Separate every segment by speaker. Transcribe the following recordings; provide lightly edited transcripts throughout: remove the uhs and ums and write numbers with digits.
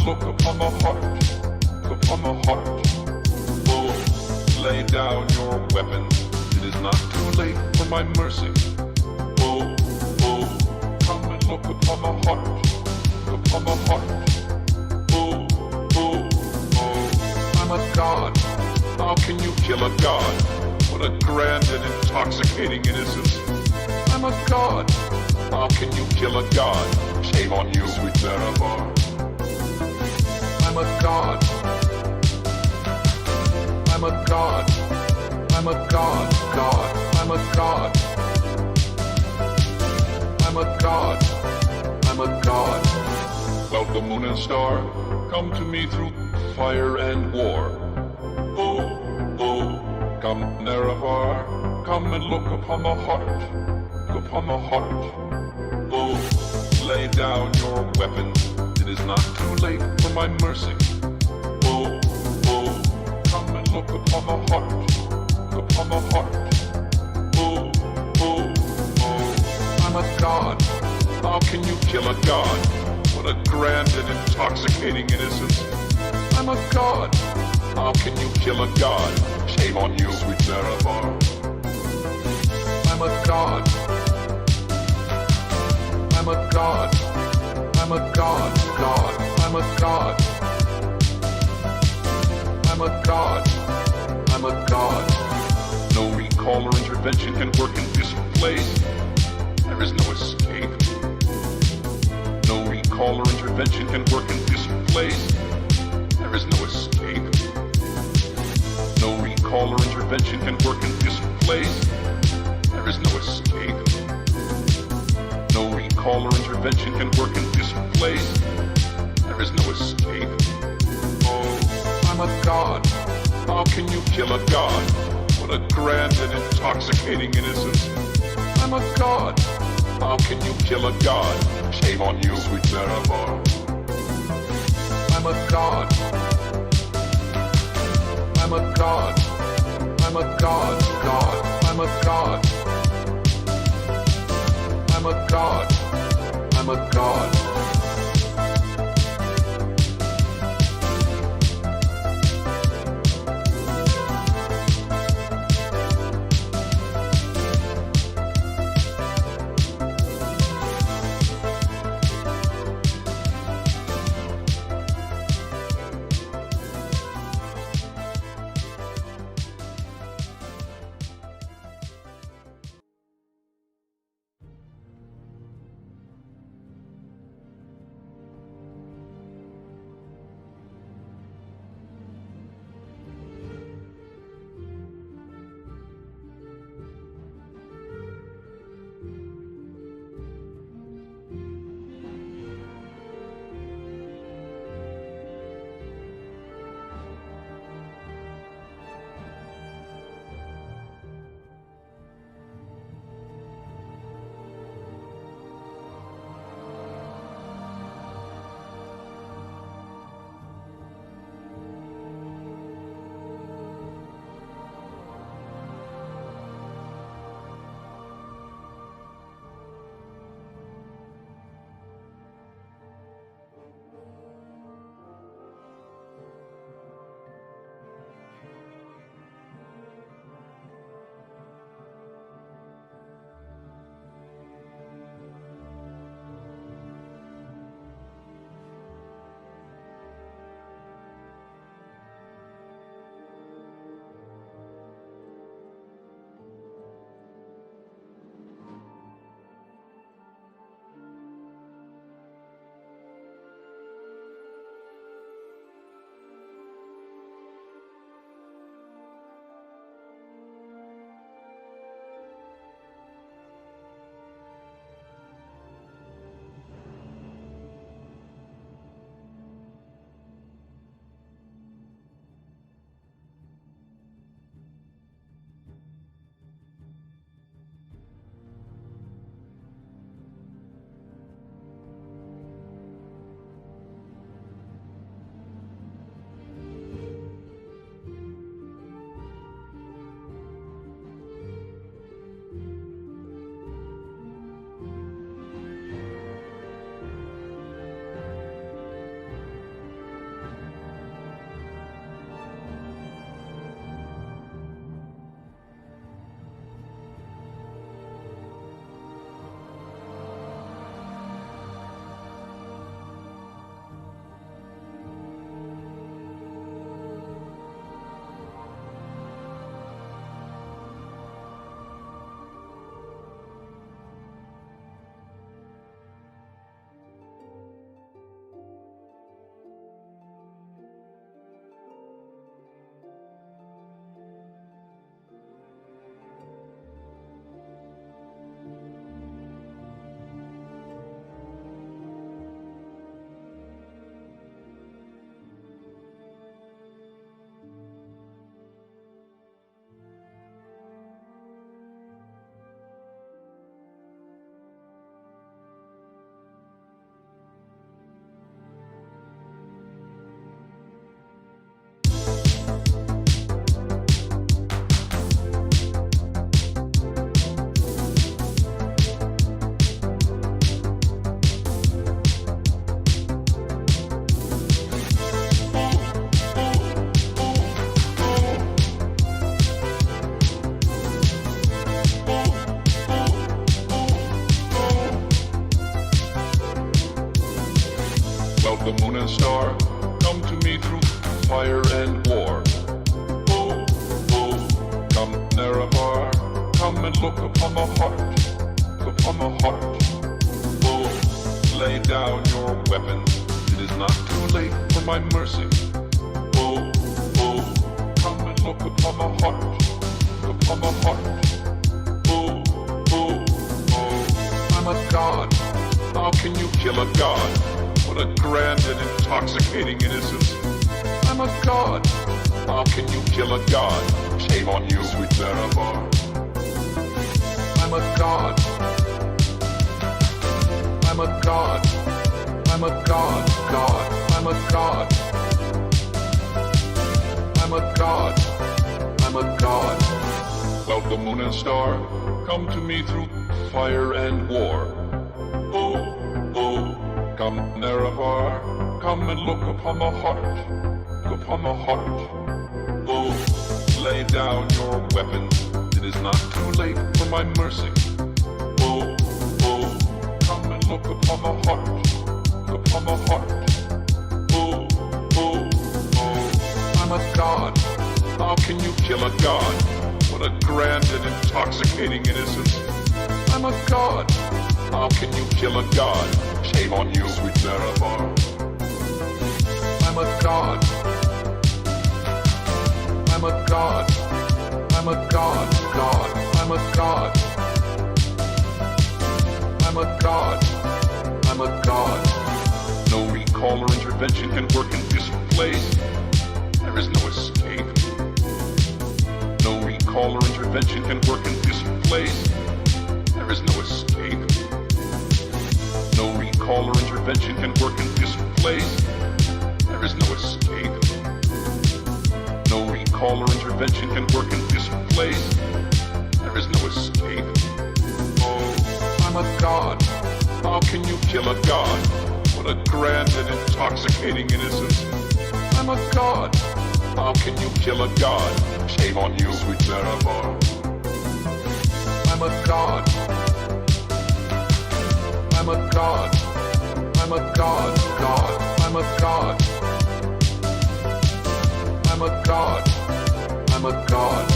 Speaker 1: and look upon the heart, upon the heart. Oh, lay down your weapons. It is not too late for my mercy. Oh, oh, come and look upon the heart, upon the heart. Oh, oh, oh, I'm a god. How can you kill a god? What a grand and intoxicating innocence. I'm a god. How can you kill a god? Shame on you, sweet Marabar. I'm a god. I'm a god. I'm a god, god. I'm a god. I'm a god. I'm a god. Welcome, moon and star. Come to me through fire and war. Oh, oh, come, Nerevar. Come and look upon the heart, upon the heart. Oh, lay down your weapons. It is not too late for my mercy. Oh, oh, come and look upon the heart, upon the heart. Oh, oh, oh, I'm a god. How can you kill a god? What a grand and intoxicating innocence. I'm a god. How can you kill a god? Shame on you, sweet Marabar. I'm a god. I'm a god. I'm a god, god. I'm a god. I'm a god. I'm a god. No recall or intervention can work in this place. There is no escape. No recall or intervention can work in this place. There is no escape. No recall or intervention can work in this place. There is no escape. No recall or intervention can work in this place. There is no escape. Oh, I'm a god. How can you kill a god? What a grand and intoxicating innocence. I'm a god. How can you kill a god? Shame on you, sweet Marabar. I'm a god. I'm a god. I'm a god, god. I'm a god. I'm a god. I'm a god. the moon and star, come to me through fire and war. Oh, oh, come Nerevar, come and look upon the heart, upon the heart. Oh, lay down your weapons, it is not too late for my mercy. Oh, oh, come and look upon the heart, upon the heart. Oh, oh, oh, I'm a god. How can you kill a god? What a grand and intoxicating innocence. I'm a god. How can you kill a god? Shame on you, sweet Nerevar. I'm a god. I'm a god. I'm a god, god. I'm a god. I'm a god. I'm a god. Well, the moon and star, come to me through fire and war. Oh, oh, come Nerevar, come and look upon the heart, upon the heart. Oh, lay down your weapons, it is not too late for my mercy. Oh, oh, come and look upon the heart, upon the heart. Oh, oh, oh, I'm a god. How can you kill a god? What a grand and intoxicating innocence. I'm a god. How can you kill a god? Shame on you, sweet Nerevar. I'm a god. I'm a god. I'm a god, god. I'm a god. I'm a god. I'm a god. No recall or intervention can work in this place. There is no escape. No recall or intervention can work in this place. There is no escape. No recall or intervention can work in this place. There is no escape. No recall or intervention can work in this place. There is no escape. Oh, I'm a god. How can you kill a god? What a grand and intoxicating innocence. I'm a god. How can you kill a god? Shame on you, sweet Nerevar. I'm a god. I'm a god. I'm a god, god. I'm a god. I'm a god. I'm a god.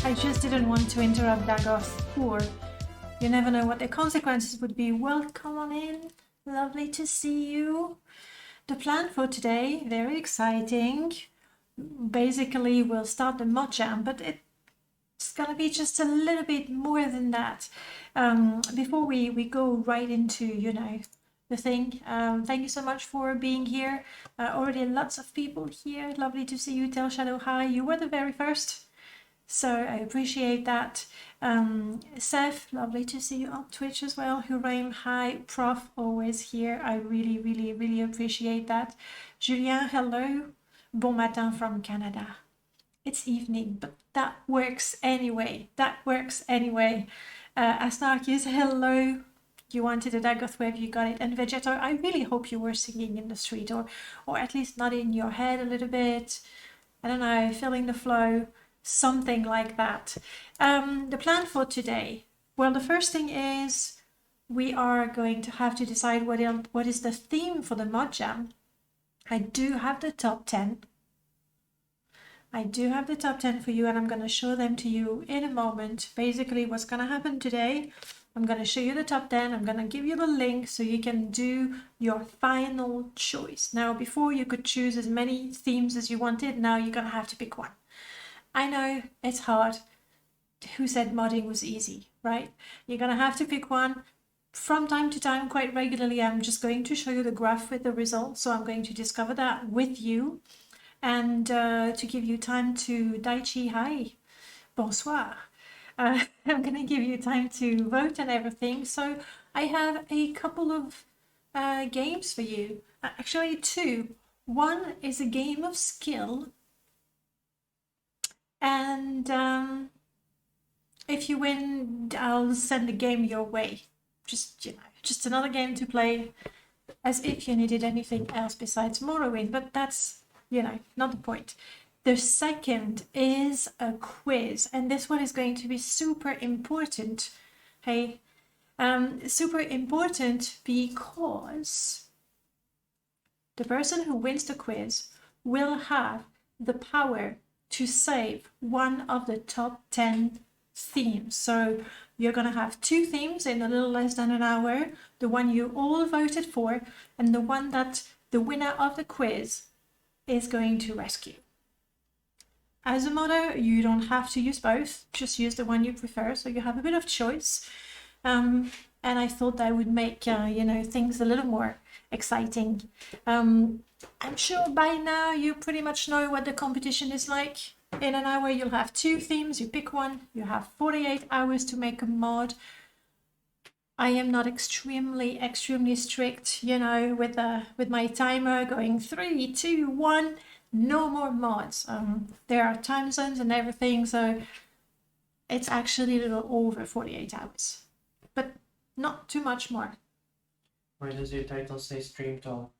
Speaker 2: I just didn't want to interrupt Dagoth's tour. You never know what the consequences would be. Welcome on in. Lovely to see you. The plan for today, very exciting. Basically, we'll start the Modjam, but it's going to be just a little bit more than that. Before we go right into, the thing. Thank you so much for being here. Already lots of people here. Lovely to see you. Tell Shadow hi. You were the very first. So I appreciate that. Seth, lovely to see you on Twitch as well. Huraim, hi. Prof, always here. I really, really, really appreciate that. Julien, hello. Bon matin from Canada. It's evening, but that works anyway. That works anyway. Astarkius, hello. You wanted a Dagoth wave, you got it. And Vegeto, I really hope you were singing in the street or at least nodding your head a little bit. I don't know, feeling the flow. Something like that. The plan for today. Well, the first thing is we are going to have to decide what is the theme for the Modjam. I do have the top 10. I do have the top 10 for you, and I'm going to show them to you in a moment. Basically, what's going to happen today, I'm going to show you the top 10. I'm going to give you the link so you can do your final choice. Now, before you could choose as many themes as you wanted, now you're going to have to pick one. I know it's hard. Who said modding was easy, right? You're going to have to pick one. From time to time, quite regularly, I'm just going to show you the graph with the results. So I'm going to discover that with you and to give you time to Daichi, hi, bonsoir. I'm going to give you time to vote and everything. So I have a couple of games for you. Actually, two. One is a game of skill. And If you win, I'll send a game your way. Just, just another game to play, as if you needed anything else besides Morrowind, but that's, not the point. The second is a quiz, and this one is going to be super important. Hey, super important because the person who wins the quiz will have the power to save one of the top 10 themes. So you're going to have 2 themes in a little less than an hour, the one you all voted for and the one that the winner of the quiz is going to rescue. As a modder, you don't have to use both, just use the one you prefer, so you have a bit of choice. And I thought that would make things a little more exciting. I'm sure by now you pretty much know what the competition is like. In an hour you'll have 2 themes, you pick one, you have 48 hours to make a mod. I am not extremely strict, with my timer going 3, 2, 1, no more mods. There are time zones and everything, so it's actually a little over 48 hours, but not too much more.
Speaker 3: Why does your title say stream tall?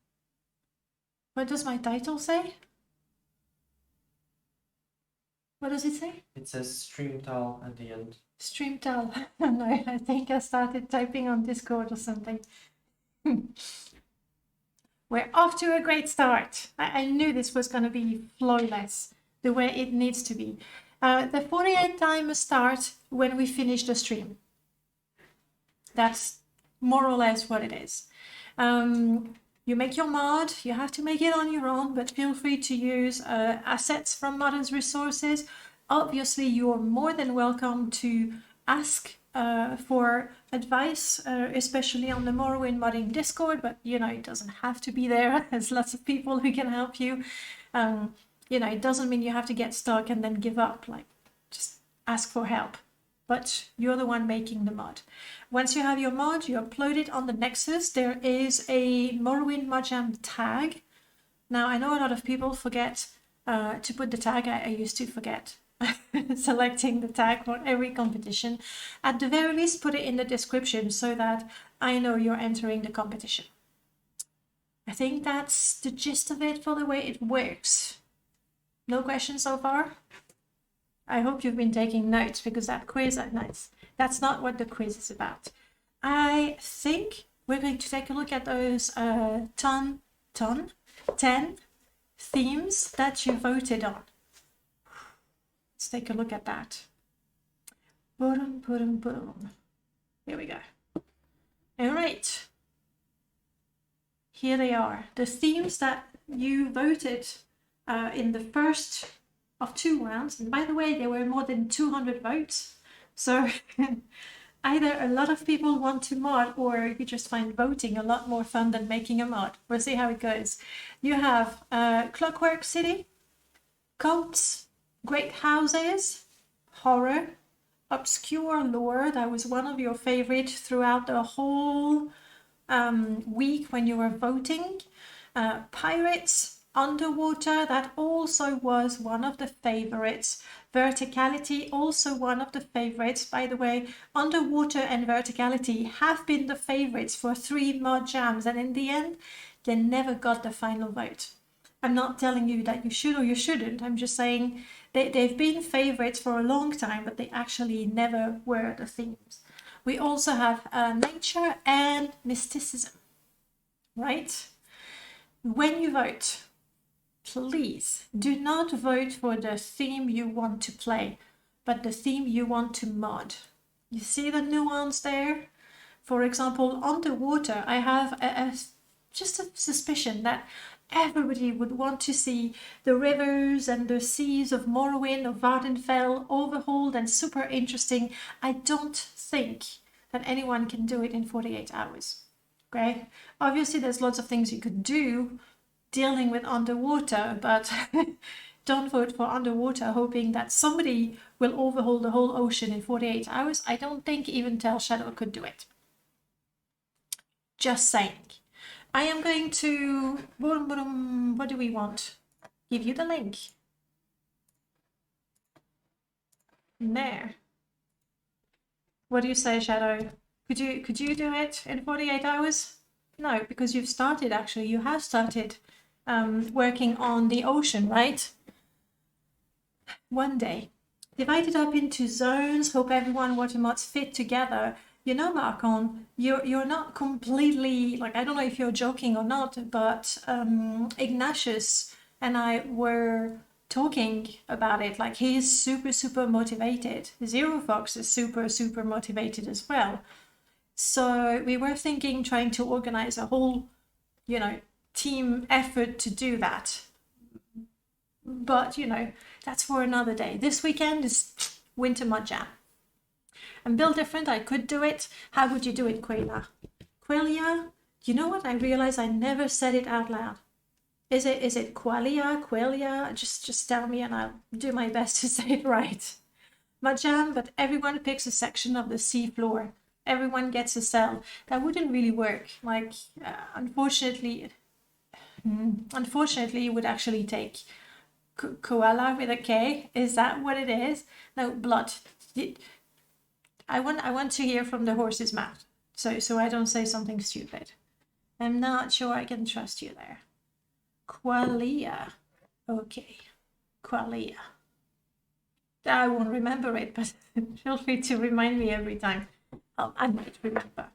Speaker 2: What does my title say? What does it say?
Speaker 3: It says stream tall at the end.
Speaker 2: Stream tell. No, I think I started typing on Discord or something. We're off to a great start. I knew this was going to be flawless, the way it needs to be. The 48 timer starts when we finish the stream. That's more or less what it is. You make your mod, you have to make it on your own, but feel free to use assets from Modders Resources. Obviously, you're more than welcome to ask for advice, especially on the Morrowind modding Discord, but it doesn't have to be there. There's lots of people who can help you. It doesn't mean you have to get stuck and then give up. Just ask for help. But you're the one making the mod. Once you have your mod, you upload it on the Nexus. There is a Morrowind Modjam tag. Now, I know a lot of people forget to put the tag. I used to forget selecting the tag for every competition. At the very least, put it in the description so that I know you're entering the competition. I think that's the gist of it for the way it works. No questions so far? I hope you've been taking notes, because that quiz, that's not what the quiz is about. I think we're going to take a look at those 10 themes that you voted on. Let's take a look at that. Boom, boom, boom. Here we go. All right. Here they are. The themes that you voted in the first of 2 rounds. And by the way, there were more than 200 votes. So either a lot of people want to mod, or you just find voting a lot more fun than making a mod. We'll see how it goes. You have Clockwork City, Cults, Great Houses, Horror, Obscure Lore. That was one of your favorites throughout the whole week when you were voting. Pirates, Underwater, that also was one of the favorites. Verticality, also one of the favorites. By the way, Underwater and Verticality have been the favorites for 3 mod jams, and in the end, they never got the final vote. I'm not telling you that you should or you shouldn't. I'm just saying they've been favorites for a long time, but they actually never were the themes. We also have Nature and Mysticism, right? When you vote, please do not vote for the theme you want to play, but the theme you want to mod. You see the nuance there? For example, Underwater, I have just a suspicion that everybody would want to see the rivers and the seas of Morrowind, of Vardenfell overhauled and super interesting. I don't think that anyone can do it in 48 hours. Okay? Obviously, there's lots of things you could do dealing with Underwater, but don't vote for Underwater hoping that somebody will overhaul the whole ocean in 48 hours. I don't think even Tell Shadow could do it. Just saying. I am going to, what do we want? Give you the link. There. What do you say, Shadow? Could you do it in 48 hours? No, because you've started, actually. You have started working on the ocean, right? One day. Divide it up into zones. Hope everyone water mods fit together. You know, Marcon, you're not completely, like, I don't know if you're joking or not, but Ignatius and I were talking about it. Like, he's super motivated. Zero Fox is super motivated as well. So we were thinking, trying to organize a whole, you know, team effort to do that. But, you know, that's for another day. This weekend is Winter Modjam. And Build Different, I could do it. How would you do it, Qualia? Qualia? You know what? I realize I never said it out loud. Is it Qualia? Qualia? Just tell me and I'll do my best to say it right. Modjam, but everyone picks a section of the sea floor. Everyone gets a cell. That wouldn't really work. Like, unfortunately, it would actually take koala with a K. Is that what it is? No, blood. I want to hear from the horse's mouth, so I don't say something stupid. I'm not sure I can trust you there. Qualia. Okay, Qualia. I won't remember it, but feel free to remind me every time. I might remember.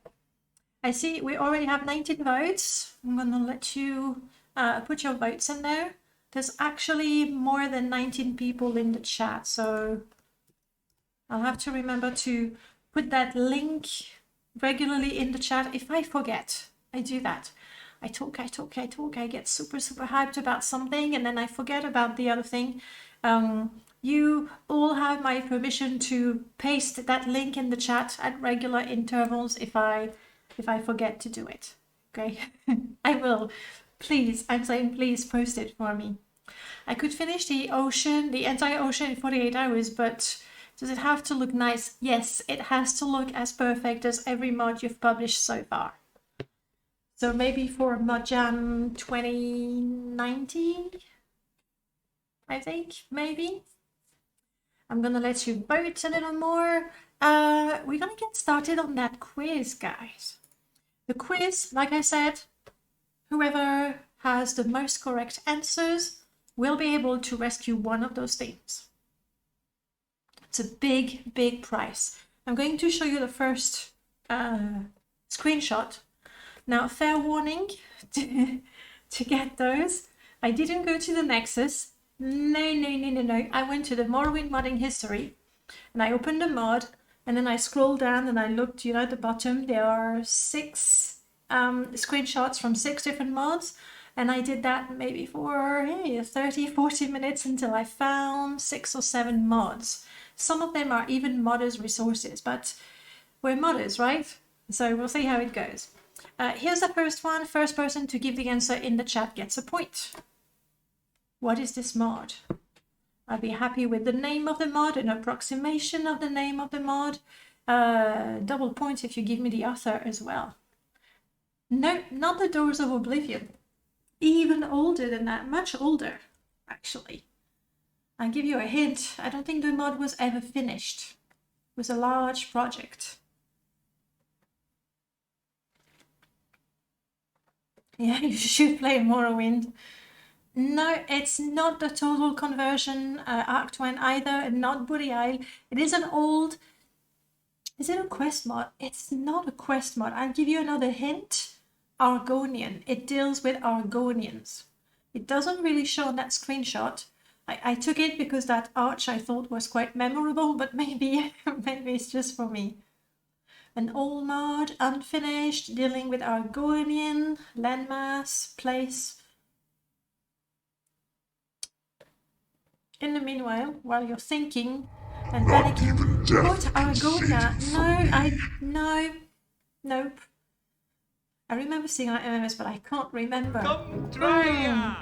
Speaker 2: I see we already have 19 votes. I'm gonna let you put your votes in there. There's actually more than 19 people in the chat, so I'll have to remember to put that link regularly in the chat. If I forget, I do that. I talk, I get super hyped about something, and then I forget about the other thing. You all have my permission to paste that link in the chat at regular intervals if I forget to do it. Okay, I will. Please, I'm saying please post it for me. I could finish the entire ocean in 48 hours, but does it have to look nice? Yes, it has to look as perfect as every mod you've published so far. So maybe for Modjam 2019, I think, maybe. I'm gonna let you vote a little more. We're gonna get started on that quiz, guys. The quiz, like I said, whoever has the most correct answers will be able to rescue one of those themes. It's a big prize. I'm going to show you the first screenshot. Now, fair warning to get those. I didn't go to the Nexus. No. I went to the Morrowind modding history and I opened the mod and then I scrolled down and I looked, you know, at the bottom. There are 6 screenshots from 6 different mods. And I did that maybe for 30-40 minutes until I found 6 or 7 mods. Some of them are even modders' resources, but we're modders, right? So we'll see how it goes. Here's the first one. First person to give the answer in the chat gets a point. What is this mod? I'll be happy with the name of the mod, an approximation of the name of the mod. Double points if you give me the author as well. No, not the Doors of Oblivion. Even older than that, much older, actually. I'll give you a hint. I don't think the mod was ever finished. It was a large project. Yeah, you should play Morrowind. No, it's not the total conversion Arc Twin either, not Buddy Isle. It is an old... Is it a quest mod? It's not a quest mod. I'll give you another hint. Argonian. It deals with Argonians. It doesn't really show on that screenshot. I took it because that arch I thought was quite memorable, but maybe it's just for me. An old mod, unfinished, dealing with Argonian, landmass, place. In the meanwhile, while you're thinking and panicking, what Argonia? Nope. I remember seeing our MMS, but I can't remember.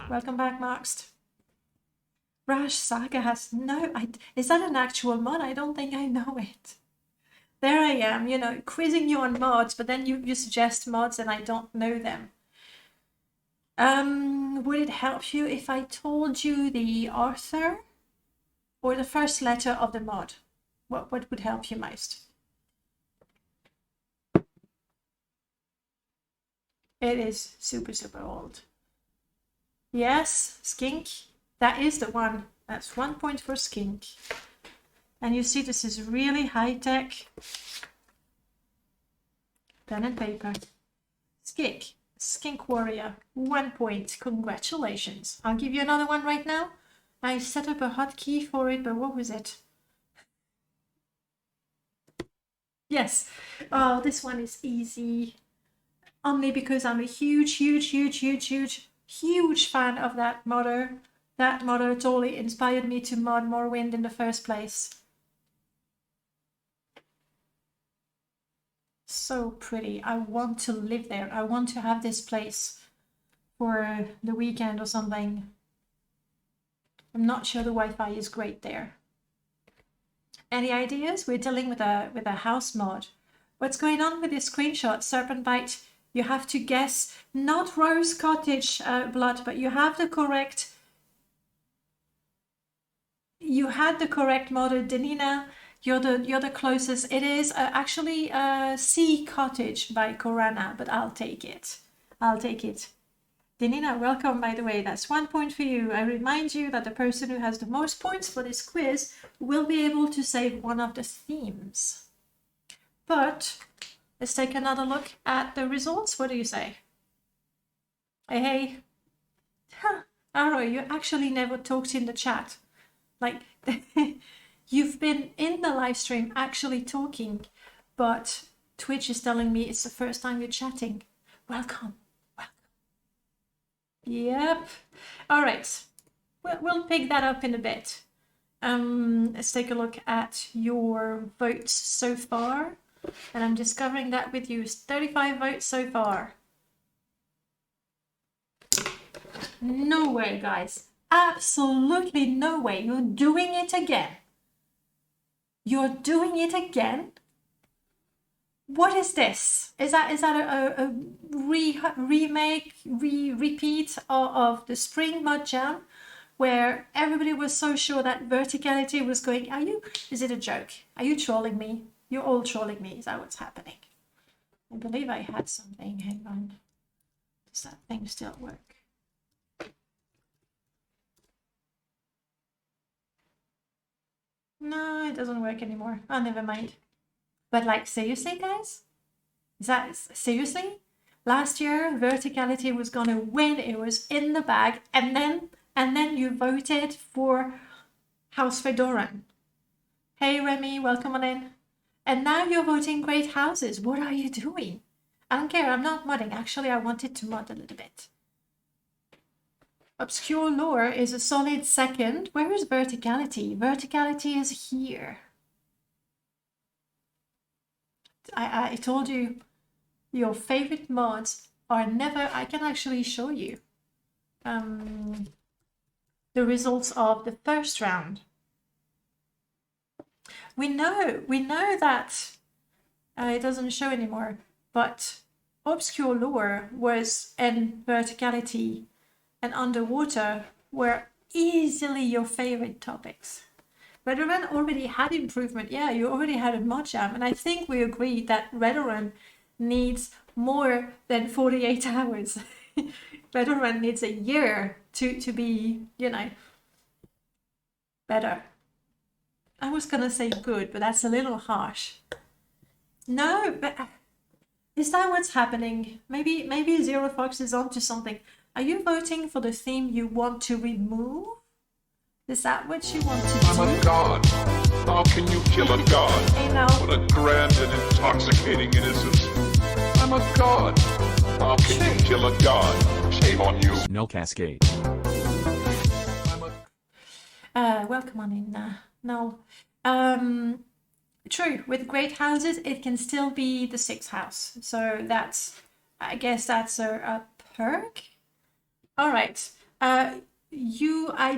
Speaker 2: Welcome back, Markst. Rash Saga has is that an actual mod? I don't think I know it. There I am, you know, quizzing you on mods, but then you suggest mods and I don't know them. Would it help you if I told you the author or the first letter of the mod? What would help you most? It is super, super old. Yes, skink. That is the one. That's 1 point for skink. And you see this is really high-tech. Pen and paper. Skink. Skink warrior. 1 point. Congratulations. I'll give you another one right now. I set up a hotkey for it, but what was it? Yes. Oh, this one is easy. Only because I'm a huge fan of that modder. That modder totally inspired me to mod Morrowind in the first place. So pretty. I want to live there. I want to have this place for the weekend or something. I'm not sure the Wi-Fi is great there. Any ideas? We're dealing with a house mod. What's going on with this screenshot? Serpent Bite. You have to guess, not Rose Cottage blood, but you have the correct. You had the correct model, Danina. You're the closest. It is actually Sea Cottage by Korana, but I'll take it. I'll take it. Danina, welcome, by the way. That's 1 point for you. I remind you that the person who has the most points for this quiz will be able to save one of the themes. But let's take another look at the results. What do you say? Hey. Huh. Arrow, you actually never talked in the chat. Like, you've been in the live stream actually talking, but Twitch is telling me it's the first time you're chatting. Welcome. Yep. All right. We'll pick that up in a bit. Let's take a look at your votes so far. And I'm discovering that with you. 35 votes so far. No way, guys. Absolutely no way. You're doing it again. You're doing it again? What is this? Is that a remake, repeat of the spring Modjam, where everybody was so sure that verticality was going? Is it a joke? Are you trolling me? You're all trolling me. Is that what's happening? I believe I had something. Hang on. Does that thing still work? No, it doesn't work anymore. Oh, never mind. But like, seriously, guys? Is that seriously? Last year, verticality was gonna win. It was in the bag, and then you voted for House Fedoran. Hey, Remy, welcome on in. And now you're voting Great Houses. What are you doing? I don't care. I'm not modding. Actually, I wanted to mod a little bit. Obscure Lore is a solid second. Where is Verticality? Verticality is here. I told you, your favorite mods are never. I can actually show you the results of the first round. We know that it doesn't show anymore, but Obscure Lore was, and Verticality and Underwater were easily your favorite topics. Redorun already had improvement. Yeah, you already had a Modjam, and I think we agreed that Redorun needs more than 48 hours. Redorun needs a year to be, you know, better. I was gonna say good, but that's a little harsh. No, but is that what's happening? Maybe Zero Fox is onto something. Are you voting for the theme you want to remove? Is that what you want to do?
Speaker 1: I'm a god. How can you kill a god?
Speaker 2: Hey, now.
Speaker 1: What a grand and intoxicating innocence. I'm a god. How can you kill a god? Shame on you.
Speaker 4: No cascade.
Speaker 2: Welcome on in, no. True, with Great Houses, it can still be the 6th house. So that's, I guess that's a perk. All right. I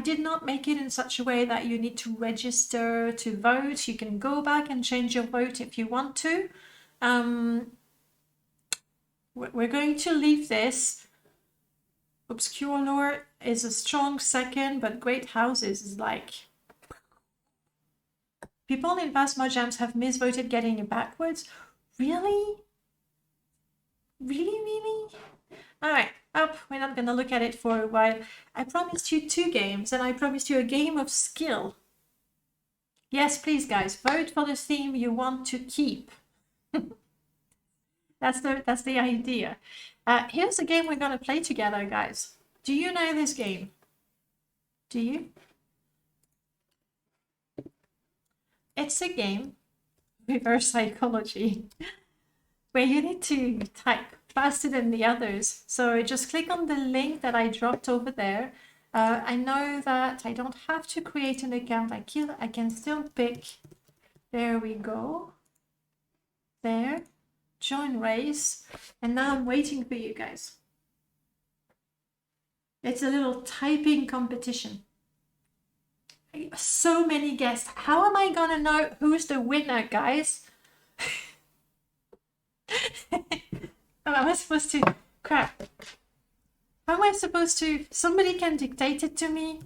Speaker 2: did not make it in such a way that you need to register to vote. You can go back and change your vote if you want to. We're going to leave this. Obscure Lore is a strong second, but Great Houses is like... People in past Modjams have misvoted getting it backwards. Really? Really? All right. Oh, we're not going to look at it for a while. I promised you 2 games, and I promised you a game of skill. Yes, please, guys, vote for the theme you want to keep. That's the idea. Here's a game we're going to play together, guys. Do you know this game? Do you? It's a game, reverse psychology, where you need to type faster than the others. So just click on the link that I dropped over there. I know that I don't have to create an account. I can still pick. There we go. There. Join race. And now I'm waiting for you guys. It's a little typing competition. So many guests. How am I gonna know who's the winner, guys? Oh, am I supposed to? Crap. How am I supposed to? Somebody can dictate it to me.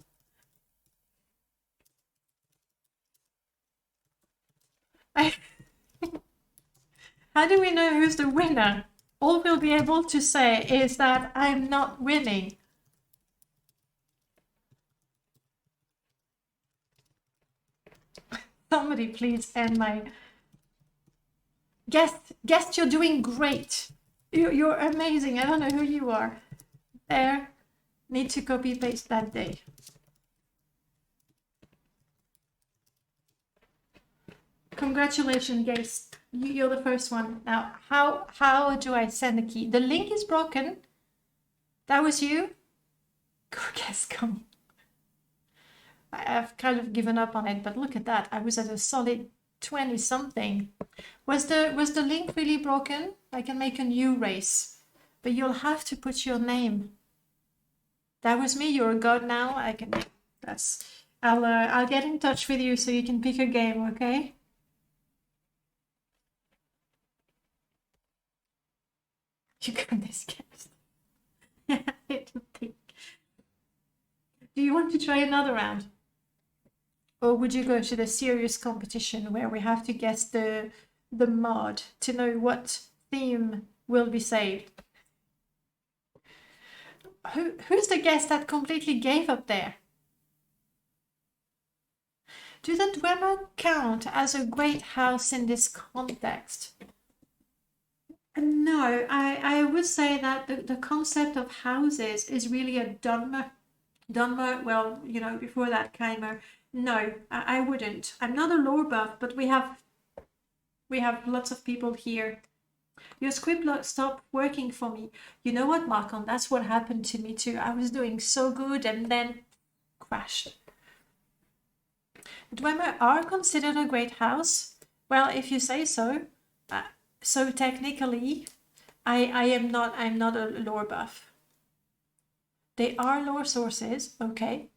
Speaker 2: How do we know who's the winner? All we'll be able to say is that I'm not winning. Somebody please end my... Guest, you're doing great. You're amazing. I don't know who you are. There. Need to copy paste that day. Congratulations, guest. You're the first one. Now, how do I send the key? The link is broken. That was you? Guest, come. I've kind of given up on it, but look at that. I was at a solid 20 something. Was the link really broken? I can make a new race, but you'll have to put your name. That was me. You're a god now. I can. That's. I'll get in touch with you so you can pick a game. Okay. You got this, guest. I don't think. Do you want to try another round? Or would you go to the serious competition where we have to guess the mod to know what theme will be saved? Who's the guest that completely gave up there? Do the Dwemer count as a great house in this context? No, I would say that the concept of houses is really a Dunmer, well, you know, before that Keimer. No, I wouldn't. I'm not a lore buff, but we have lots of people here. Your script stopped working for me. You know what, Markon? That's what happened to me too. I was doing so good and then crashed. Dwemer are considered a great house. Well, if you say so. So technically, I'm not a lore buff. They are lore sources, okay.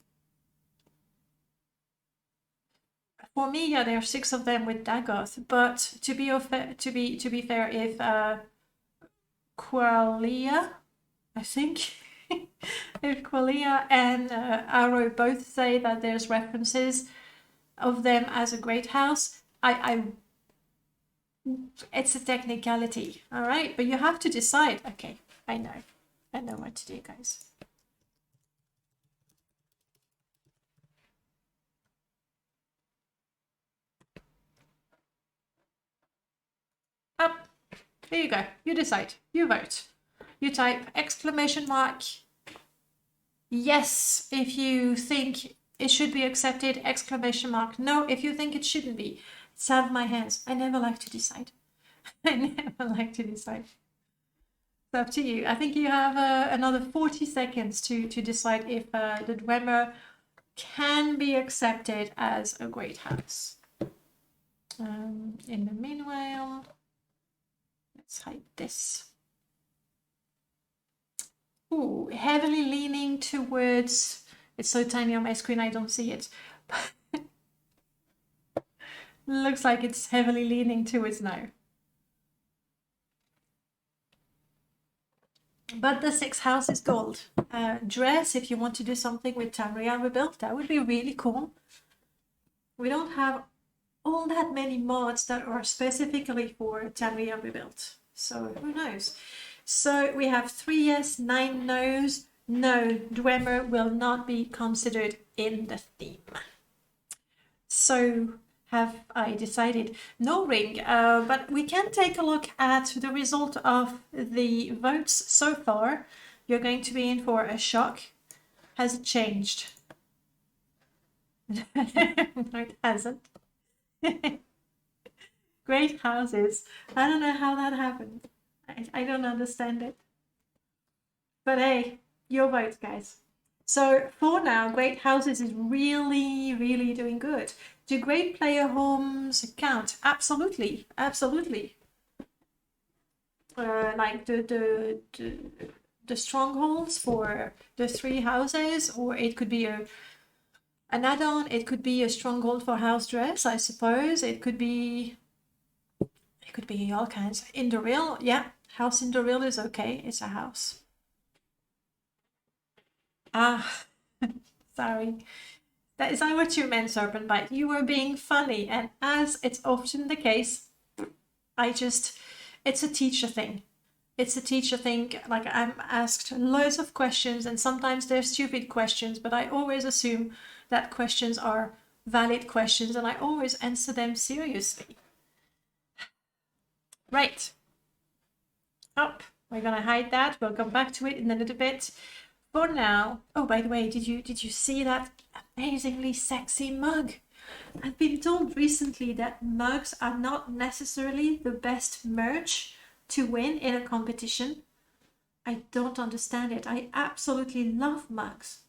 Speaker 2: For me, yeah, there are 6 of them with Dagoth. But to be fair, if Qualia, I think, if Qualia and Arrow both say that there's references of them as a great house, it's a technicality, all right? But you have to decide. Okay, I know what to do, guys. Up. There you go. You decide. You vote. You type exclamation mark yes if you think it should be accepted, exclamation mark no if you think it shouldn't be. It's out of my hands. I never like to decide. I never like to decide. It's up to you. I think you have another 40 seconds to decide if the Dwemer can be accepted as a great house. In the meanwhile, let's hide this. Ooh, heavily leaning towards... It's so tiny on my screen, I don't see it. Looks like it's heavily leaning towards no. But the 6th house is gold. Dress, if you want to do something with Tamriel rebuilt, that would be really cool. We don't have all that many mods that are specifically for Tamriel rebuilt. So who knows? So we have 3 yes, 9 no's. No, Dwemer will not be considered in the theme. So have I decided? No ring, but we can take a look at the result of the votes so far. You're going to be in for a shock. Has it changed? No, it hasn't. Great houses. I don't know how that happened. I don't understand it. But hey, your vote, guys. So for now, Great Houses is really, really doing good. Do Great Player Homes count? Absolutely, absolutely. Like the strongholds for the 3 houses, or it could be an add-on. It could be a stronghold for house dress, I suppose. It could be all kinds. In the real, yeah, house in the real is okay. It's a house. Ah, sorry. That is not what you meant, Serpent Bite. You were being funny, and as it's often the case, it's a teacher thing. It's a teacher thing. Like, I'm asked loads of questions, and sometimes they're stupid questions, but I always assume that questions are valid questions, and I always answer them seriously. Right. Up. We're gonna hide that. We'll come back to it in a little bit. For now, oh, by the way, did you see that amazingly sexy mug? I've been told recently that mugs are not necessarily the best merch to win in a competition. I don't understand it. I absolutely love mugs.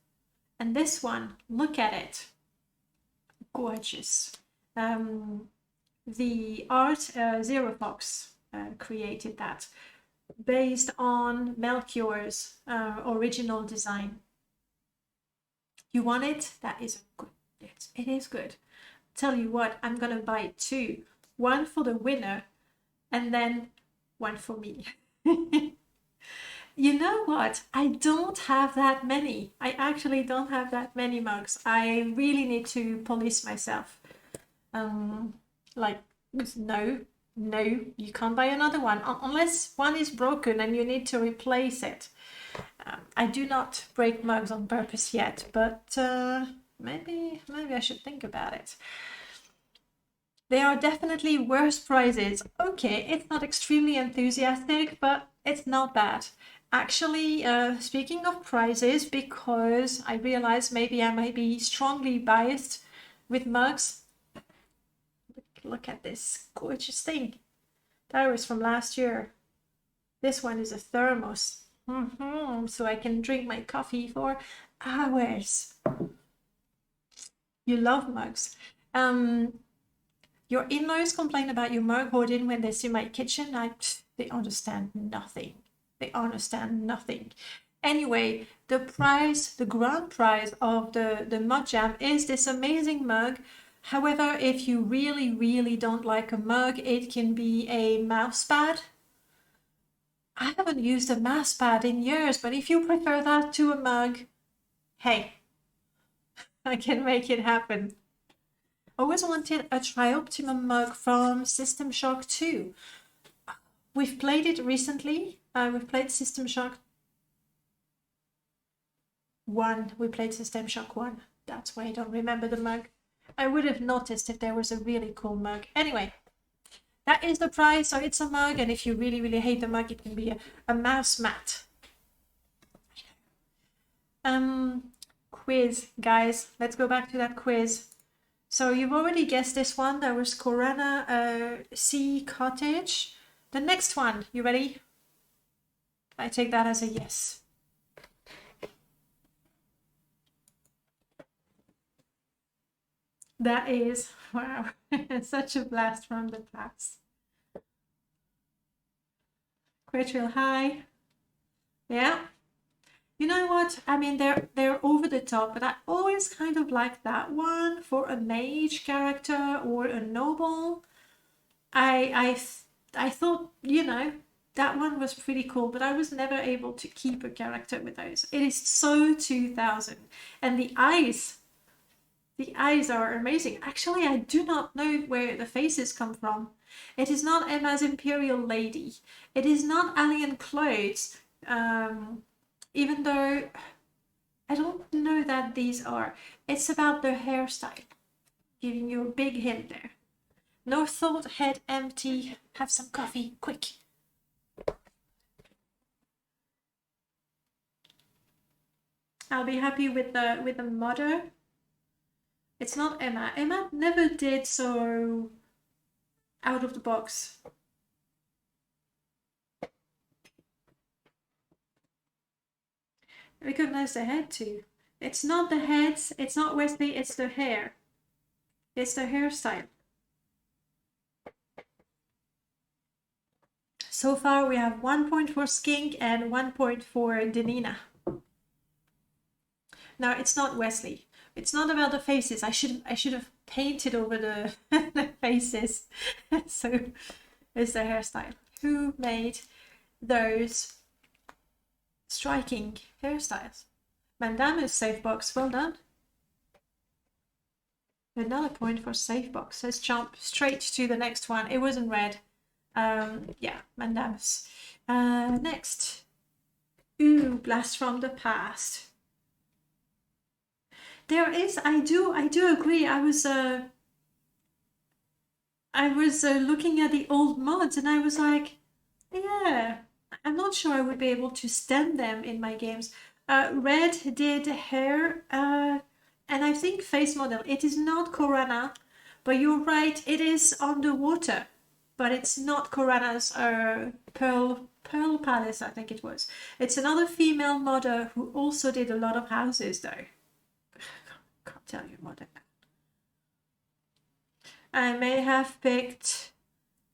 Speaker 2: And this one, look at it. Gorgeous. The art, Zero Fox created that, based on Melchior's original design. You want it? That is good. It is good. Tell you what, I'm gonna buy 2. One for the winner, and then one for me. You know what? I don't have that many. I actually don't have that many mugs. I really need to police myself. Like, no, you can't buy another one unless one is broken and you need to replace it. I do not break mugs on purpose yet, but maybe I should think about it. They are definitely worse prizes. Okay, it's not extremely enthusiastic, but it's not bad. Actually, speaking of prizes, because I realize maybe I might be strongly biased with mugs. Look at this gorgeous thing. That was from last year. This one is a thermos. So I can drink my coffee for hours. You love mugs. Your in-laws complain about your mug hoarding when they see my kitchen. They understand nothing. They understand nothing. Anyway, the prize, the grand prize of the Modjam is this amazing mug. However, if you really, really don't like a mug, it can be a mouse pad. I haven't used a mouse pad in years, but if you prefer that to a mug, hey, I can make it happen. Always wanted a Trioptimum mug from System Shock 2. We've played it recently. We've played System Shock 1. We played System Shock 1. That's why I don't remember the mug. I would have noticed if there was a really cool mug. Anyway, that is the prize. So it's a mug, and if you really, really hate the mug, it can be a mouse mat. Quiz, guys. Let's go back to that quiz. So you've already guessed this one. There was Corona Sea Cottage. The next one, you ready? I take that as a yes. That is, wow, such a blast from the past. Quite real high. Yeah. You know what? I mean, they're over the top, but I always kind of like that one for a mage character or a noble. I thought, you know, that one was pretty cool, but I was never able to keep a character with those. It is so 2000. And the eyes are amazing. Actually, I do not know where the faces come from. It is not Emma's Imperial Lady. It is not alien clothes, even though I don't know that these are. It's about their hairstyle, giving you a big hint there. No thought, head empty. Have some coffee, quick. I'll be happy with the motto. It's not Emma. Emma never did so out of the box. Recognize the head too. It's not the heads, it's not Wesley, it's the hair. It's the hairstyle. So far we have 1 point for Skink and 1 point for Denina. Now it's not Wesley. It's not about the faces. I should have painted over the, the faces. So it's the hairstyle. Who made those striking hairstyles? Mandamus safe box, well done. Another point for safe box. Let's jump straight to the next one. It wasn't red. Yeah, Mandamus. Next. Ooh, blast from the past. There is, I do agree. I was looking at the old mods and I was like, yeah, I'm not sure I would be able to stand them in my games. Red did hair, and I think face model. It is not Korana, but you're right, it is underwater, but it's not Korana's Pearl Palace, I think it was. It's another female modder who also did a lot of houses though. Can't tell you what I may have picked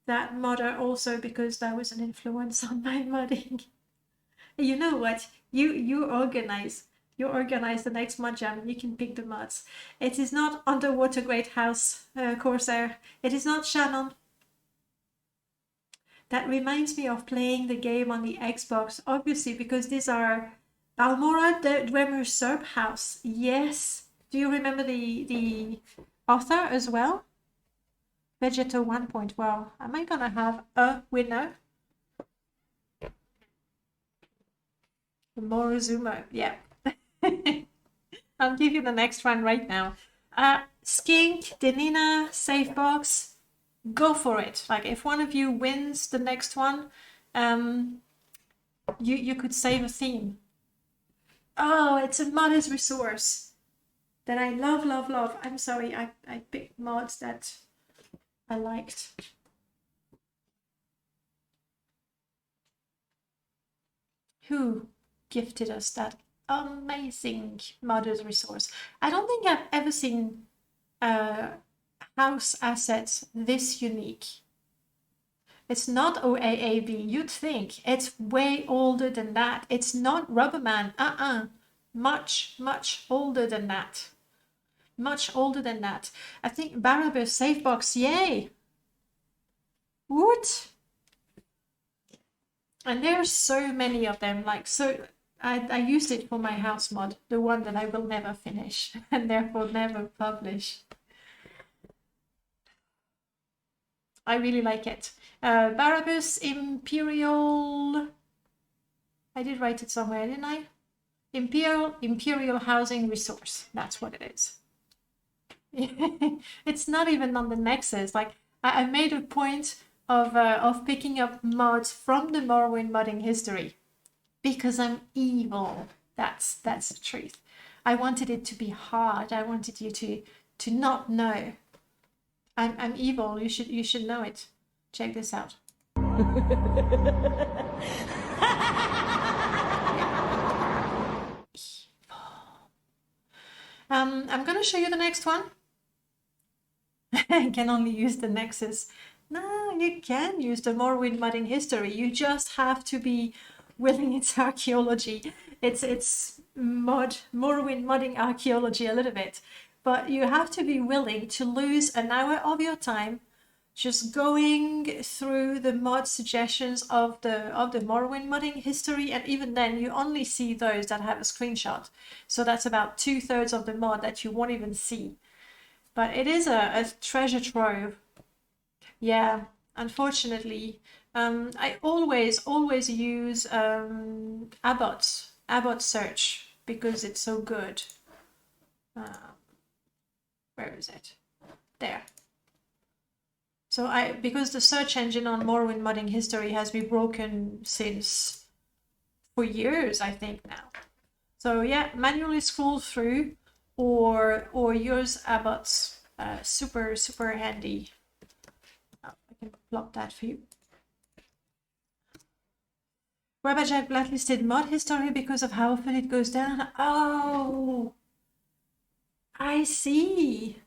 Speaker 2: that modder also because that was an influence on my modding. You know what? You organize the next Modjam and you can pick the mods. It is not Underwater Great House Corsair. It is not Shannon. That reminds me of playing the game on the Xbox, obviously, because these are Almora the Dwemer Serb House. Yes. Do you remember the author as well? Vegeta 1 point. Well, am I gonna have a winner? Morrowind, yeah. I'll give you the next one right now. Skink, Denina, safe box. Go for it. Like if one of you wins the next one, you could save a theme. Oh, it's a modder's resource that I love. I'm sorry, I picked mods that I liked. Who gifted us that amazing modder's resource? I don't think I've ever seen house assets this unique. It's not OAAB, you'd think. It's way older than that. It's not Rubberman. Much older than that. Much older than that. I think Barabbas safe box, yay! What? And there are so many of them. Like, so I used it for my house mod, the one that I will never finish and therefore never publish. I really like it. Barabbas Imperial. I did write it somewhere, didn't I? Imperial Housing Resource. That's what it is. It's not even on the Nexus. Like I made a point of picking up mods from the Morrowind modding history because I'm evil. That's the truth. I wanted it to be hard. I wanted you to not know. I'm evil. You should know it. Check this out. I'm gonna show you the next one. I can only use the Nexus. No, you can use the Morrowind modding history. You just have to be willing. It's archaeology. It's Morrowind modding archaeology a little bit. But you have to be willing to lose an hour of your time just going through the mod suggestions of the Morrowind modding history, and even then you only see those that have a screenshot. So that's about 2/3 of the mod that you won't even see. But it is a treasure trove. Yeah, unfortunately. I always use Abbott search because it's so good. Where is it? There. So because the search engine on Morrowind modding history has been broken since for years, I think now. So yeah, manually scroll through or use Abbott's super handy. Oh, I can plot that for you. Rabbajak blacklisted mod history because of how often it goes down. Oh, I see.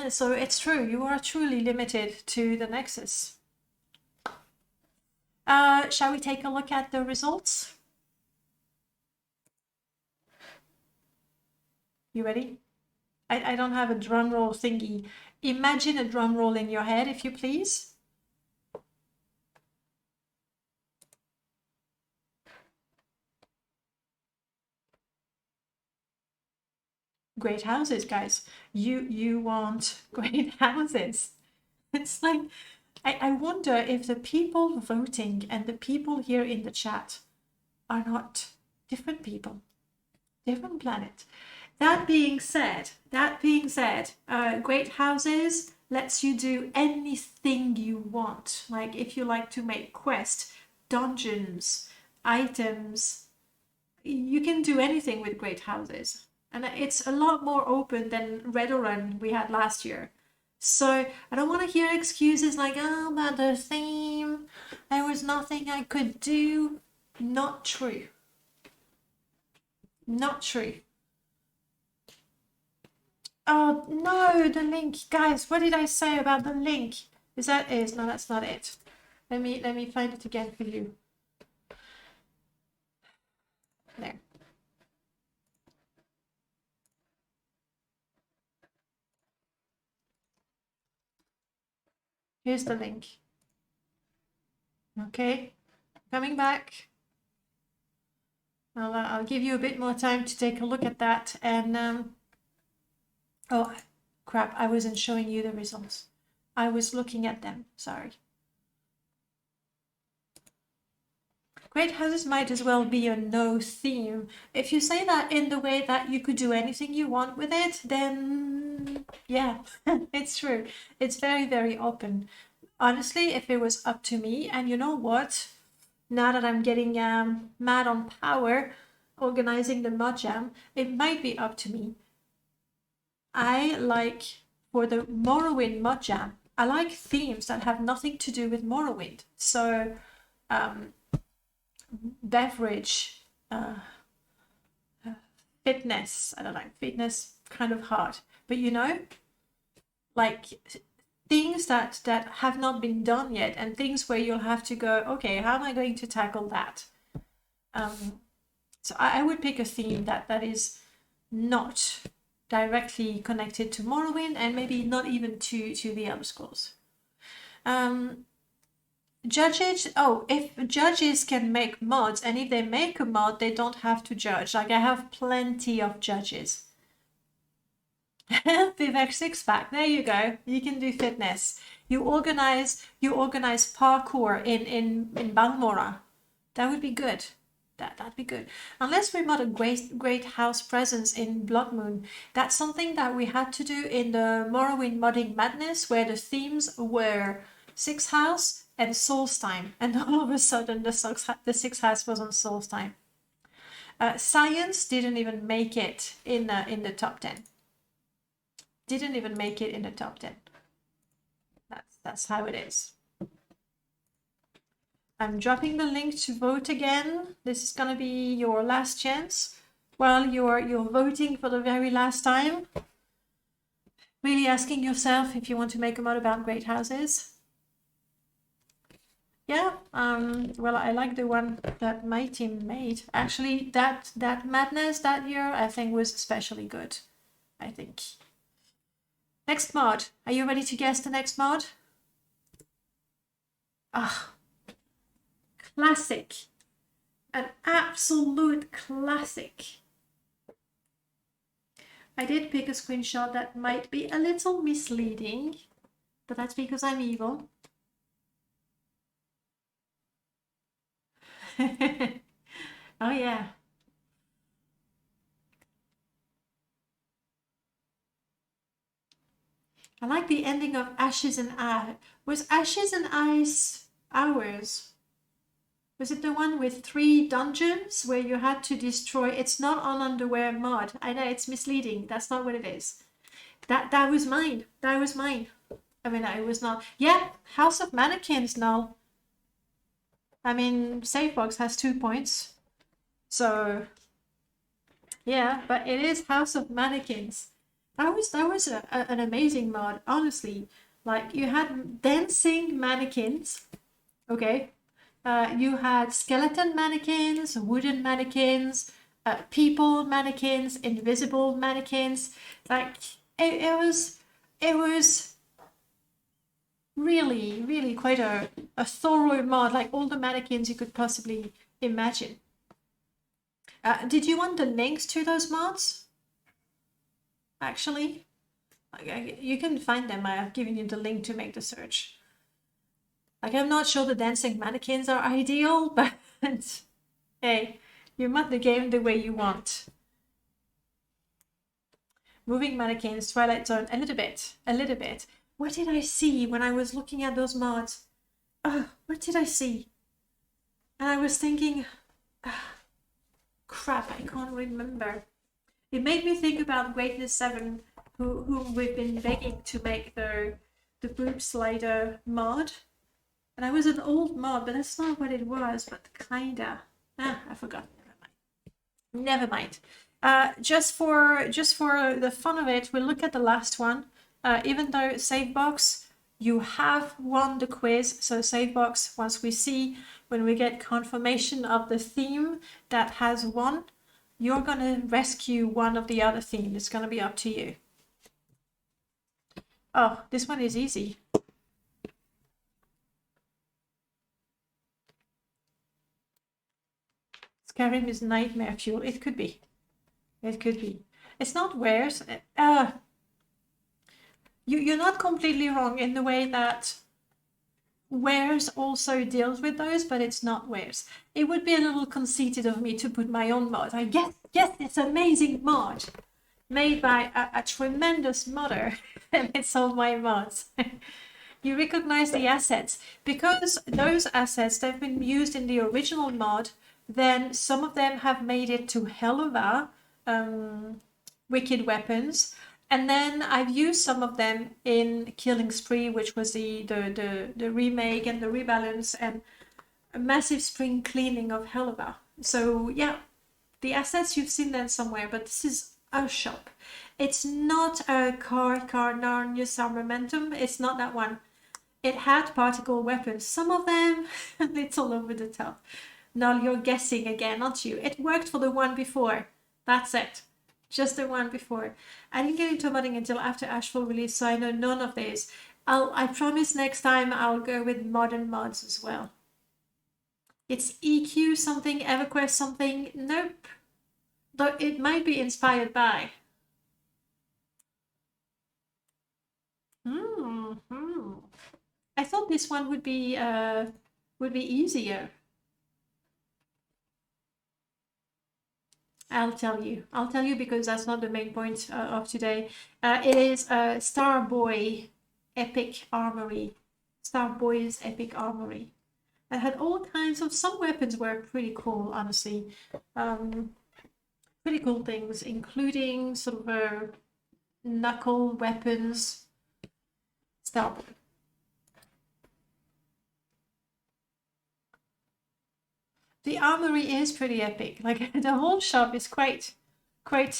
Speaker 2: So it's true, you are truly limited to the Nexus. Shall we take a look at the results? You ready? I don't have a drum roll thingy. Imagine a drum roll in your head, if you please. Great houses, guys. You want great houses. It's like, I wonder if the people voting and the people here in the chat are not different people, different planet. That being said, great houses lets you do anything you want. Like if you like to make quests, dungeons, items, you can do anything with great houses. And it's a lot more open than Redorun we had last year. So I don't want to hear excuses like, oh, but the theme, there was nothing I could do. Not true. Not true. Oh no, the link, guys. What did I say about the link? No, that's not it. Let me find it again for you. There. Here's the link. Okay, coming back. I'll give you a bit more time to take a look at that. And oh crap, I wasn't showing you the results. I was looking at them. Sorry. Great houses might as well be a no theme. If you say that in the way that you could do anything you want with it, then yeah, it's true. It's very, very open. Honestly, if it was up to me, and you know what? Now that I'm getting mad on power, organizing the Modjam, it might be up to me. I like, for the Morrowind Modjam, I like themes that have nothing to do with Morrowind. So, beverage, fitness, I don't know, fitness, kind of hard. But you know, like things that have not been done yet, and things where you'll have to go, okay, how am I going to tackle that? So I would pick a theme that is not directly connected to Morrowind, and maybe not even to the Elder Scrolls. Judges, if judges can make mods, and if they make a mod, they don't have to judge. Like, I have plenty of judges. Vivek six-pack, there you go. You can do fitness. You organize parkour in Balmora. That would be good. That'd be good. Unless we mod a great house presence in Blood Moon. That's something that we had to do in the Morrowind modding madness, where the themes were 6th house and Solstheim, and all of a sudden the 6th house was on Solstheim. Science didn't even make it in the top 10. Didn't even make it in the top 10. That's how it is. I'm dropping the link to vote again. This is gonna be your last chance. While you're voting for the very last time, really asking yourself if you want to make a mod about great houses. Yeah, well, I like the one that my team made. Actually, that madness that year, I think, was especially good. I think. Next mod. Are you ready to guess the next mod? Ah, classic. An absolute classic. I did pick a screenshot that might be a little misleading, but that's because I'm evil. Oh yeah. I like the ending of Ashes and Ice. Was Ashes and Ice ours? Was it the one with 3 dungeons where you had to destroy? It's not on underwear mod. I know it's misleading. That's not what it is. That was mine. That was mine. I mean, I was not. Yeah, House of Mannequins now. I mean, Savebox has 2 points. So, yeah, but it is House of Mannequins. That was an amazing mod, honestly. Like, you had dancing mannequins, okay? You had skeleton mannequins, wooden mannequins, people mannequins, invisible mannequins. Like, it was really quite a thorough mod, like all the mannequins you could possibly imagine. Did you want the links to those mods? Actually, you can find them. I have given you the link to make the search. Like, I'm not sure the dancing mannequins are ideal, but hey, you mod the game the way you want. Moving mannequins, Twilight Zone, a little bit. What did I see when I was looking at those mods? What did I see? And I was thinking, crap, I can't remember. It made me think about Greatness 7, whom we've been begging to make the boob slider mod. And I was an old mod, but that's not what it was, but kinda. I forgot. Never mind. Just for the fun of it, we'll look at the last one. Even though Savebox, you have won the quiz. So Savebox, once we see, when we get confirmation of the theme that has won, you're gonna rescue one of the other themes. It's gonna be up to you. Oh, this one is easy. Skyrim is nightmare fuel. It could be. It could be. It's not wares. You're not completely wrong in the way that wares also deals with those, but it's not wares. It would be a little conceited of me to put my own mod. I guess, yes, it's an amazing mod made by a tremendous modder, and it's all my mods. You recognize the assets because those assets, they've been used in the original mod. Then some of them have made it to Helluva, Wicked Weapons, and then I've used some of them in Killing Spree, which was the remake and the rebalance and a massive spring cleaning of Helluva. So yeah, the assets, you've seen them somewhere, but this is a shop. It's not a car Narnia's Armamentum. It's not that one. It had particle weapons. Some of them a little over the top. Now you're guessing again, aren't you? It worked for the one before. That's it. Just the one before. I didn't get into modding until after Ashfall release, so I know none of these. I promise next time I'll go with modern mods as well. It's EQ something, EverQuest something. Nope. Though it might be inspired by. I thought this one would be easier. I'll tell you because that's not the main point of today. It is Starboy Epic Armory. Starboy's Epic Armory. It had all kinds of, some weapons were pretty cool, honestly. Pretty cool things, including sort of knuckle weapons. Starboy. The armory is pretty epic. Like, the whole shop is quite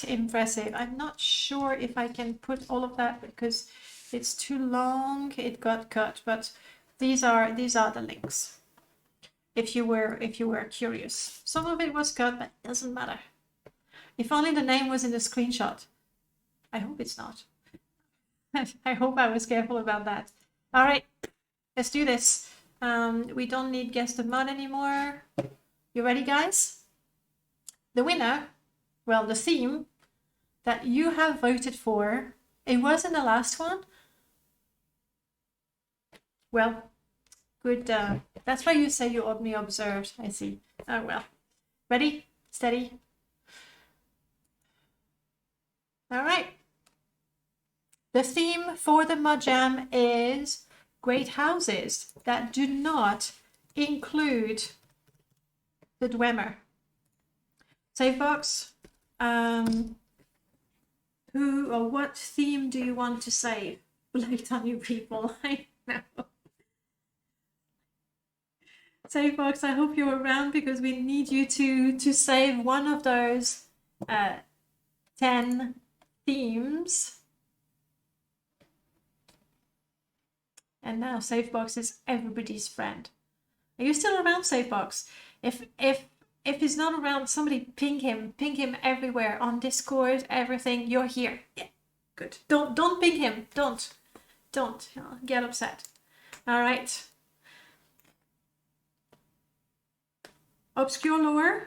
Speaker 2: impressive. I'm not sure if I can put all of that because it's too long. It got cut, but these are the links. If you were curious, some of it was cut, but it doesn't matter. If only the name was in the screenshot. I hope it's not. I hope I was careful about that. All right, let's do this. We don't need guess the mod anymore. You ready, guys? The winner, well, the theme that you have voted for. It wasn't the last one. Well, good. That's why you say you oddly observed. I see. Oh well. Ready? Steady. All right. The theme for the Modjam is great houses that do not include the Dwemer. Savebox, who or what theme do you want to save? Like on you people, I know. Savebox, I hope you're around because we need you to save one of those 10 themes. And now Savebox is everybody's friend. Are you still around, Savebox? If he's not around, somebody ping him everywhere on Discord, everything. You're here. Yeah, good. Don't ping him. Don't get upset. All right. Obscure lore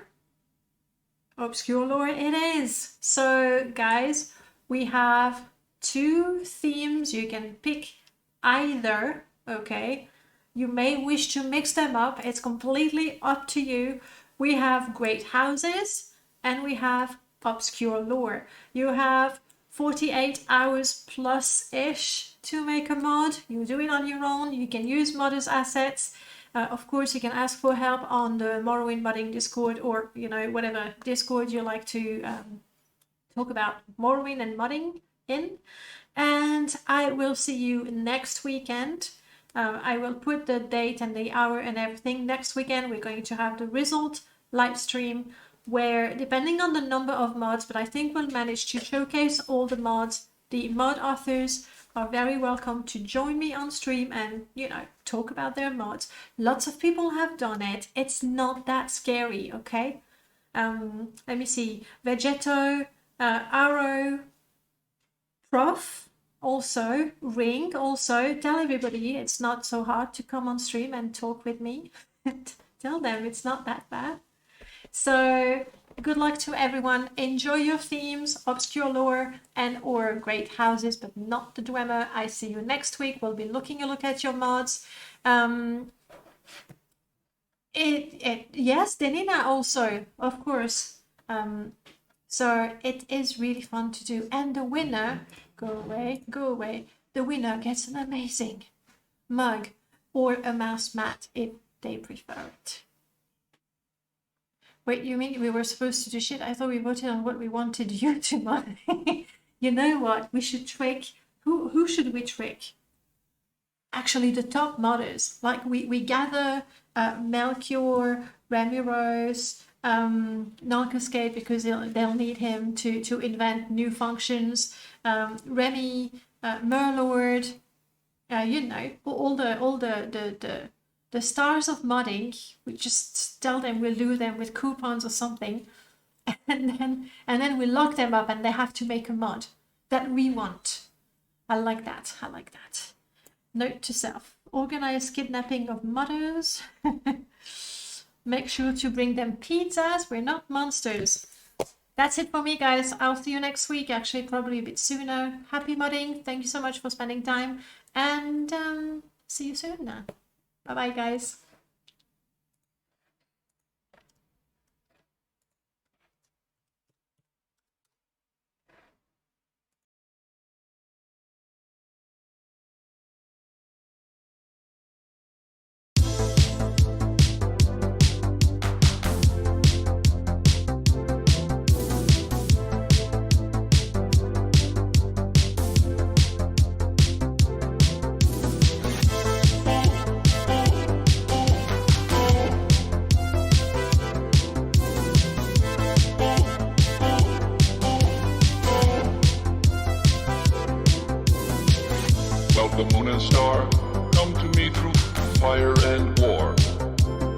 Speaker 2: it is. So guys, we have 2 themes. You can pick either, okay? You may wish to mix them up. It's completely up to you. We have great houses and we have obscure lore. You have 48 hours plus-ish to make a mod. You do it on your own. You can use modders' assets. Of course, you can ask for help on the Morrowind modding Discord, or, you know, whatever Discord you like to talk about Morrowind and modding in. And I will see you next weekend. I will put the date and the hour and everything. Next weekend, we're going to have the result live stream where, depending on the number of mods, but I think we'll manage to showcase all the mods. The mod authors are very welcome to join me on stream and, you know, talk about their mods. Lots of people have done it. It's not that scary, okay? Let me see. Vegeto, Arrow, Prof, also, Ring, also. Tell everybody it's not so hard to come on stream and talk with me. Tell them it's not that bad. So good luck to everyone. Enjoy your themes, obscure lore and or great houses, but not the Dwemer. I see you next week. We'll be looking a look at your mods. Yes, Denina also, of course. So it is really fun to do. And the winner, go away. The winner gets an amazing mug or a mouse mat if they prefer it. Wait, you mean we were supposed to do shit? I thought we voted on what we wanted you to mod. You know what? We should trick. Who should we trick? Actually, the top modders. Like we gather Melchior, Ramiros, Non-Cascade, because they'll need him to invent new functions. Remy, Merlord, you know, all the stars of modding. We just tell them we'll do them with coupons or something, and then we lock them up and they have to make a mod that we want. I like that. Note to self: organize kidnapping of modders. Make sure to bring them pizzas. We're not monsters. That's it for me, guys. I'll see you next week, actually probably a bit sooner. Happy modding. Thank you so much for spending time, and see you soon now. Bye bye, guys.
Speaker 1: The moon and star come to me through fire and war.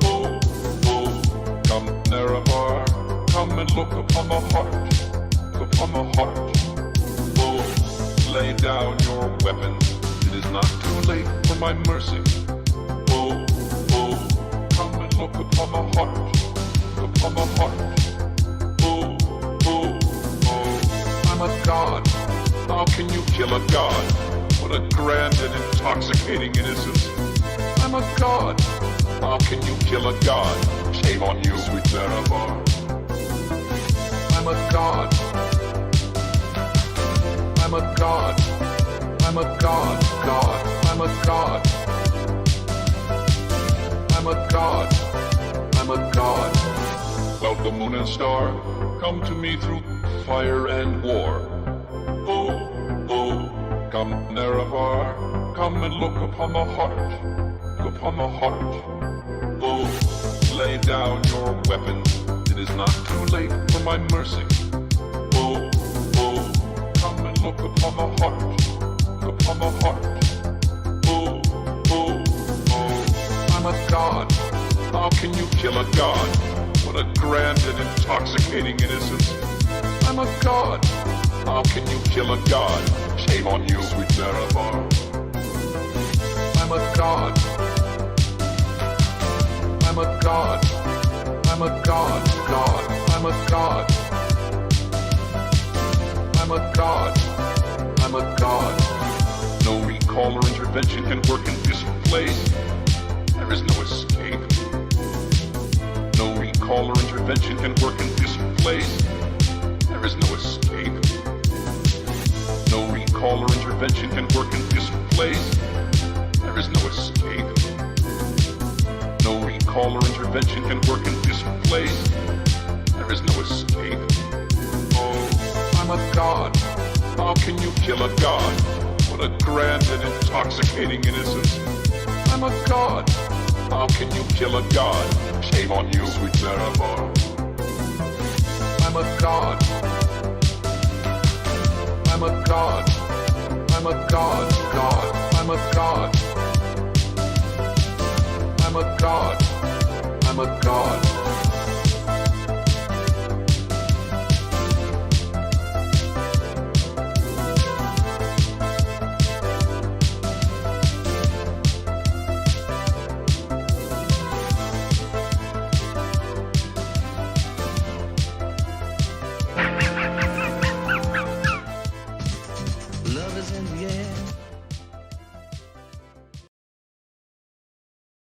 Speaker 1: Oh, oh, come Neramar, come and look upon my heart, upon my heart. Oh, lay down your weapons, it is not too late for my mercy. Oh, oh, come and look upon my heart, upon my heart. Oh, oh, oh, I'm a god. How can you kill a god? What a grand and intoxicating innocence. I'm a god. How can you kill a god? Shame on you, sweet Nerevar. I'm a god. I'm a god. I'm a god, god. I'm a god. I'm a god. I'm a god. Well, the moon and star, come to me through fire and war. Oh, oh, come Nerevar, come and look upon the heart, look upon the heart. Oh, lay down your weapons, it is not too late for my mercy. Oh, oh, come and look upon the heart, look upon the heart. Oh, oh, oh, I'm a god. How can you kill a god? What a grand and intoxicating innocence. I'm a god. How can you kill a god? Shame on you, sweet Nerevar. I'm a god. I'm a god. I'm a god, god. I'm a god. I'm a god. I'm a god. No recall or intervention can work in this place. There is no escape. No recall or intervention can work in this place. There is no escape. No recall or intervention can work in this place. There is no escape. No recall or intervention can work in this place. There is no escape. Oh, I'm a god. How can you kill a god? What a grand and intoxicating innocence. I'm a god. How can you kill a god? Shame on you, sweet Nerevar. I'm a god. I'm a god. I'm a god, god. I'm a god. I'm a god. I'm a god.